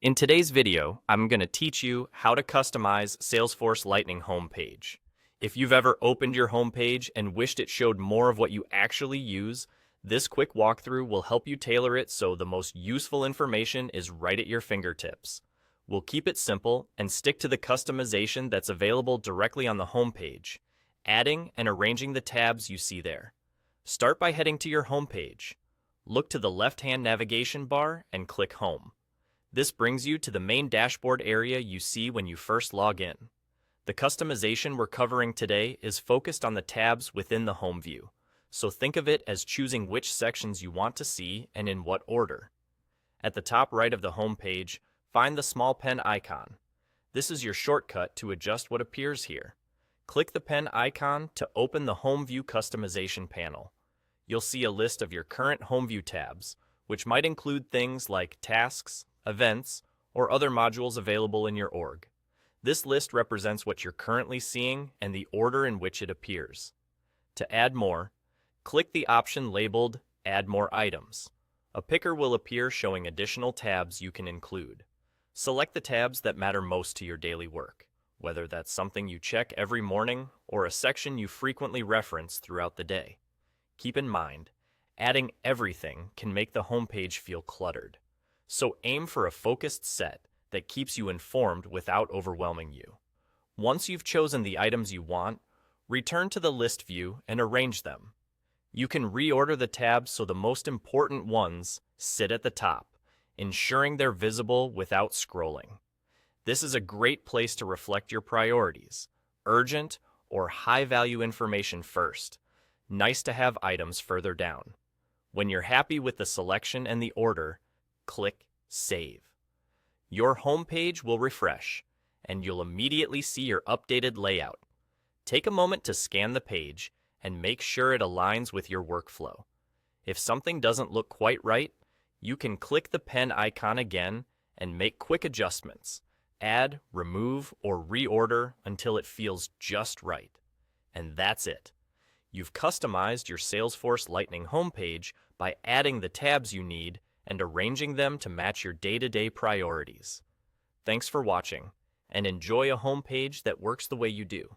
In today's video, I'm going to teach you how to customize Salesforce Lightning Home page. If you've ever opened your home page and wished it showed more of what you actually use, this quick walkthrough will help you tailor it so the most useful information is right at your fingertips. We'll keep it simple and stick to the customization that's available directly on the home page, adding and arranging the tabs you see there. Start by heading to your home page. Look to the left-hand navigation bar and click Home. This brings you to the main dashboard area you see when you first log in. The customization we're covering today is focused on the tabs within the home view, so think of it as choosing which sections you want to see and in what order. At the top right of the home page, find the small pen icon. This is your shortcut to adjust what appears here. Click the pen icon to open the Home View Customization panel. You'll see a list of your current home view tabs, which might include things like tasks, events, or other modules available in your org. This list represents what you're currently seeing and the order in which it appears. To add more, click the option labeled Add More Items. A picker will appear showing additional tabs you can include. Select the tabs that matter most to your daily work, whether that's something you check every morning or a section you frequently reference throughout the day. Keep in mind, adding everything can make the homepage feel cluttered. So aim for a focused set that keeps you informed without overwhelming you. Once you've chosen the items you want, return to the list view and arrange them. You can reorder the tabs so the most important ones sit at the top, ensuring they're visible without scrolling. This is a great place to reflect your priorities, urgent or high-value information first, nice-to-have items further down. When you're happy with the selection and the order, click Save. Your home page will refresh, and you'll immediately see your updated layout. Take a moment to scan the page and make sure it aligns with your workflow. If something doesn't look quite right, you can click the pen icon again and make quick adjustments. Add, remove, or reorder until it feels just right. And that's it. You've customized your Salesforce Lightning homepage by adding the tabs you need and arranging them to match your day-to-day priorities. Thanks for watching, and enjoy a homepage that works the way you do.